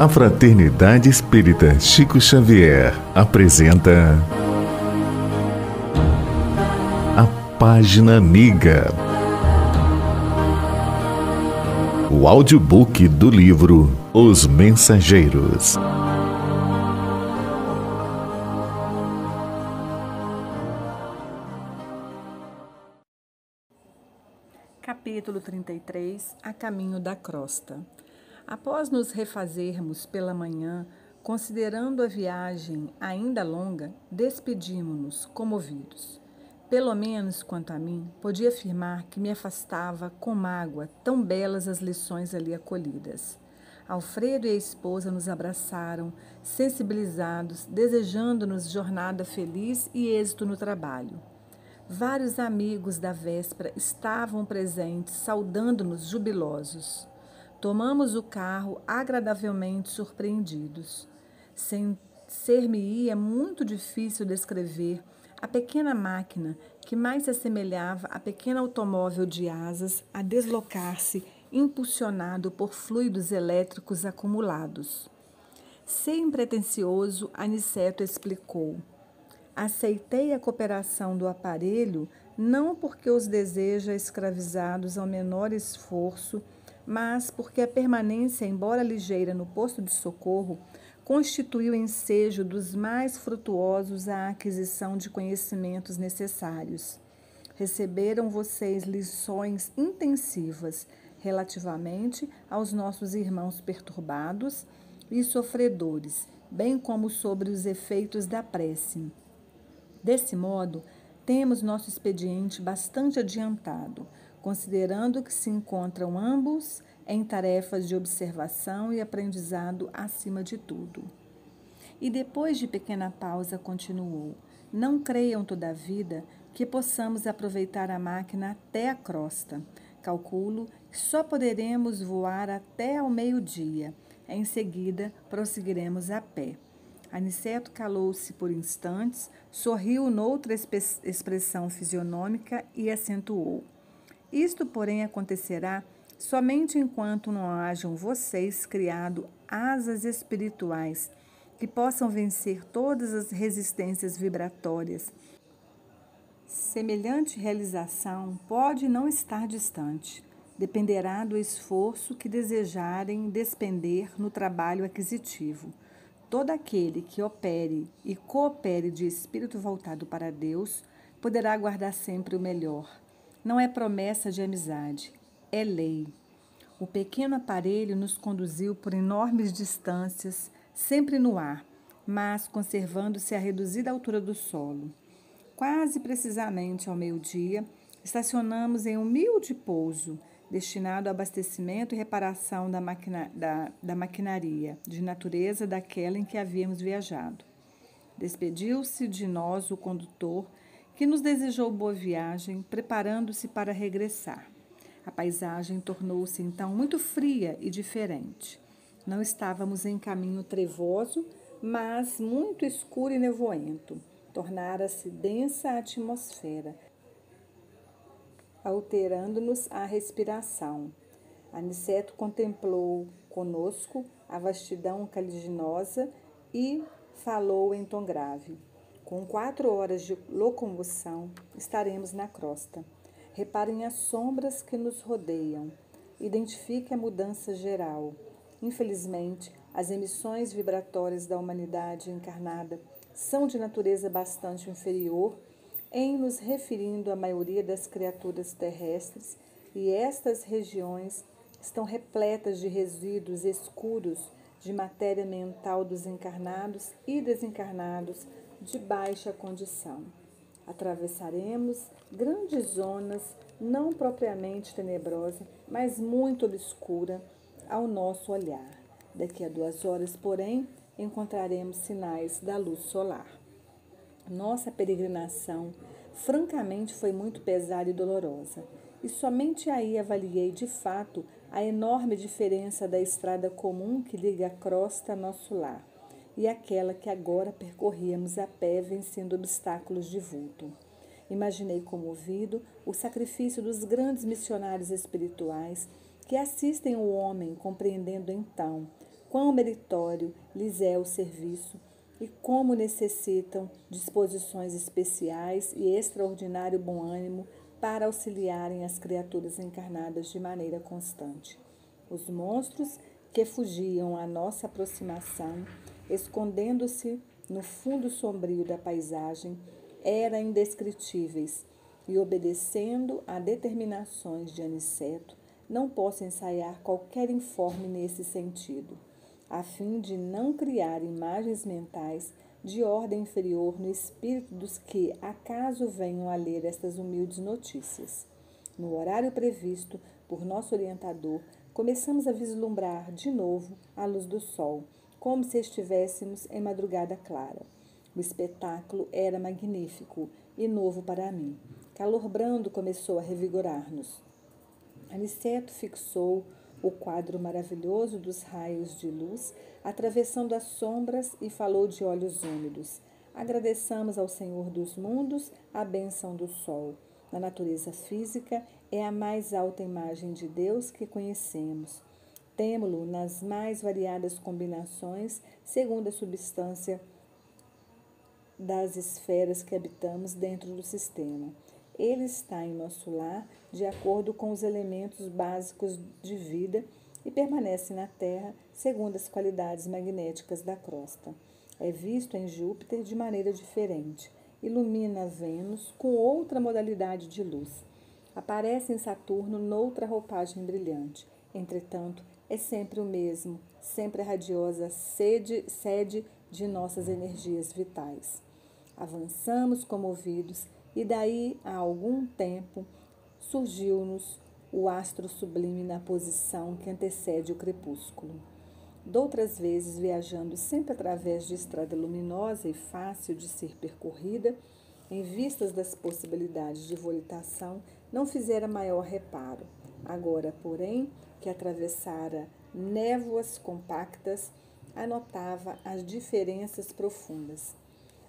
A Fraternidade Espírita Chico Xavier apresenta a Página Amiga, o audiobook do livro Os Mensageiros. Capítulo 33 A caminho da crosta. Após nos refazermos pela manhã, considerando a viagem ainda longa, despedimo-nos comovidos. Pelo menos quanto a mim, podia afirmar que me afastava com mágoa tão belas as lições ali acolhidas. Alfredo e a esposa nos abraçaram, sensibilizados, desejando-nos jornada feliz e êxito no trabalho. Vários amigos da véspera estavam presentes, saudando-nos jubilosos. Tomamos o carro agradavelmente surpreendidos. Ser-me-ia muito difícil descrever a pequena máquina que mais se assemelhava a pequeno automóvel de asas a deslocar-se impulsionado por fluidos elétricos acumulados. Sem pretensioso, Aniceto explicou. Aceitei a cooperação do aparelho não porque os deseja escravizados ao menor esforço, mas porque a permanência, embora ligeira, no posto de socorro, constitui o ensejo dos mais frutuosos à aquisição de conhecimentos necessários. Receberam vocês lições intensivas relativamente aos nossos irmãos perturbados e sofredores, bem como sobre os efeitos da prece. Desse modo, temos nosso expediente bastante adiantado, considerando que se encontram ambos em tarefas de observação e aprendizado acima de tudo. E depois de pequena pausa, continuou. Não creiam, todavia, que possamos aproveitar a máquina até a crosta. Calculo que só poderemos voar até ao meio-dia. Em seguida, prosseguiremos a pé. Aniceto calou-se por instantes, sorriu noutra expressão fisionômica e acentuou. Isto, porém, acontecerá somente enquanto não hajam vocês criado asas espirituais que possam vencer todas as resistências vibratórias. Semelhante realização pode não estar distante. Dependerá do esforço que desejarem despender no trabalho aquisitivo. Todo aquele que opere e coopere de espírito voltado para Deus poderá guardar sempre o melhor. Não é promessa de amizade, é lei. O pequeno aparelho nos conduziu por enormes distâncias, sempre no ar, mas conservando-se a reduzida altura do solo. Quase precisamente ao meio-dia, estacionamos em um humilde pouso, destinado ao abastecimento e reparação da maquinaria, de natureza daquela em que havíamos viajado. Despediu-se de nós o condutor, que nos desejou boa viagem, preparando-se para regressar. A paisagem tornou-se então muito fria e diferente. Não estávamos em caminho trevoso, mas muito escuro e nevoento. Tornara-se densa a atmosfera, alterando-nos a respiração. Aniceto contemplou conosco a vastidão caliginosa e falou em tom grave. Com 4 horas de locomoção, estaremos na crosta. Reparem as sombras que nos rodeiam. Identifique a mudança geral. Infelizmente, as emissões vibratórias da humanidade encarnada são de natureza bastante inferior em nos referindo à maioria das criaturas terrestres, e estas regiões estão repletas de resíduos escuros de matéria mental dos encarnados e desencarnados de baixa condição. Atravessaremos grandes zonas, não propriamente tenebrosas, mas muito obscura ao nosso olhar. Daqui a 2 horas, porém, encontraremos sinais da luz solar. Nossa peregrinação, francamente, foi muito pesada e dolorosa, e somente aí avaliei de fato a enorme diferença da estrada comum que liga a crosta a nosso lar e aquela que agora percorríamos a pé, vencendo obstáculos de vulto. Imaginei comovido o sacrifício dos grandes missionários espirituais que assistem o homem, compreendendo então quão meritório lhes é o serviço e como necessitam disposições especiais e extraordinário bom ânimo para auxiliarem as criaturas encarnadas de maneira constante. Os monstros que fugiam à nossa aproximação, escondendo-se no fundo sombrio da paisagem, eram indescritíveis e, obedecendo a determinações de Aniceto, não posso ensaiar qualquer informe nesse sentido, a fim de não criar imagens mentais de ordem inferior no espírito dos que acaso venham a ler estas humildes notícias. No horário previsto por nosso orientador, começamos a vislumbrar de novo a luz do sol, como se estivéssemos em madrugada clara. O espetáculo era magnífico e novo para mim. Calor brando começou a revigorar-nos. Aniceto fixou o quadro maravilhoso dos raios de luz, atravessando as sombras, e falou de olhos úmidos. Agradeçamos ao Senhor dos mundos a bênção do sol. Na natureza física, é a mais alta imagem de Deus que conhecemos. Temo-lo nas mais variadas combinações, segundo a substância das esferas que habitamos dentro do sistema. Ele está em nosso lar de acordo com os elementos básicos de vida e permanece na Terra segundo as qualidades magnéticas da crosta. É visto em Júpiter de maneira diferente. Ilumina Vênus com outra modalidade de luz. Aparece em Saturno noutra roupagem brilhante. Entretanto, é sempre o mesmo, sempre a radiosa sede de nossas energias vitais. Avançamos comovidos e daí a algum tempo surgiu-nos o astro sublime na posição que antecede o crepúsculo. Doutras vezes, viajando sempre através de estrada luminosa e fácil de ser percorrida, em vistas das possibilidades de volitação, não fizera maior reparo. Agora, porém, que atravessara névoas compactas, anotava as diferenças profundas.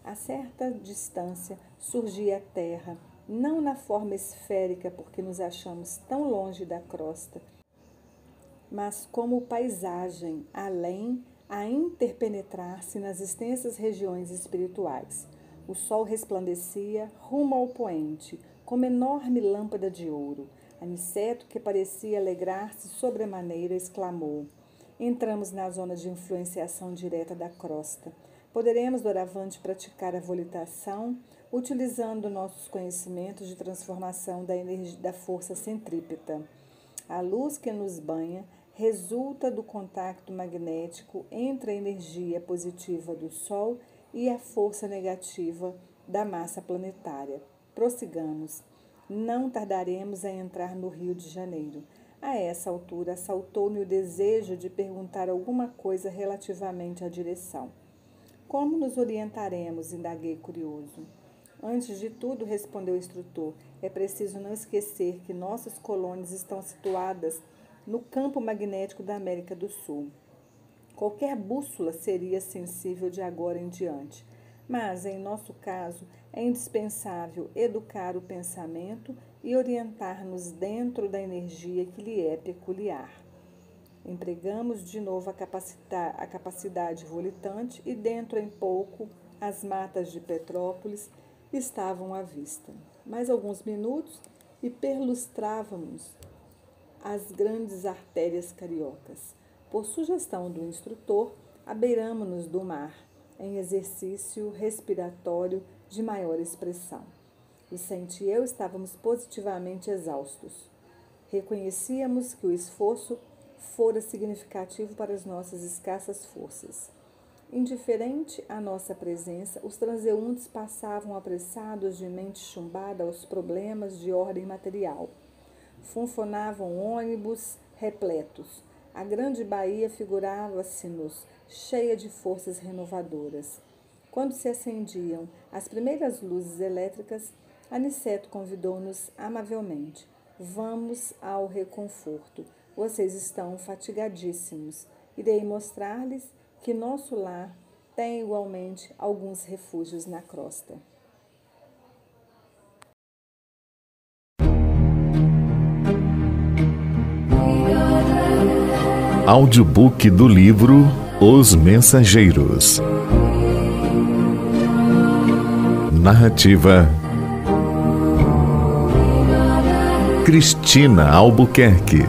A certa distância surgia a Terra, não na forma esférica porque nos achamos tão longe da crosta, mas como paisagem, além, a interpenetrar-se nas extensas regiões espirituais. O sol resplandecia rumo ao poente, como enorme lâmpada de ouro. Aniceto, que parecia alegrar-se sobremaneira, exclamou: entramos na zona de influenciação direta da crosta. Poderemos, doravante, praticar a volitação, utilizando nossos conhecimentos de transformação da força centrípeta. A luz que nos banha resulta do contato magnético entre a energia positiva do Sol e a força negativa da massa planetária. Prossigamos. Não tardaremos a entrar no Rio de Janeiro. A essa altura, assaltou-me o desejo de perguntar alguma coisa relativamente à direção. Como nos orientaremos? Indaguei curioso. Antes de tudo, respondeu o instrutor, é preciso não esquecer que nossas colônias estão situadas no campo magnético da América do Sul. Qualquer bússola seria sensível de agora em diante, mas, em nosso caso, é indispensável educar o pensamento e orientar-nos dentro da energia que lhe é peculiar. Empregamos de novo a capacidade volitante e dentro em pouco as matas de Petrópolis estavam à vista. Mais alguns minutos e perlustrávamos as grandes artérias cariocas. Por sugestão do instrutor, abeiramo-nos do mar, em exercício respiratório de maior expressão. Vicente e eu estávamos positivamente exaustos. Reconhecíamos que o esforço fora significativo para as nossas escassas forças. Indiferente à nossa presença, os transeuntes passavam apressados de mente chumbada aos problemas de ordem material. Funfonavam ônibus repletos. A grande Bahia figurava-se-nos cheia de forças renovadoras. Quando se acendiam as primeiras luzes elétricas, Aniceto convidou-nos amavelmente. Vamos ao reconforto. Vocês estão fatigadíssimos. Irei mostrar-lhes que nosso lar tem igualmente alguns refúgios na crosta. Audiobook do livro Os Mensageiros. Narrativa: Cristina Albuquerque.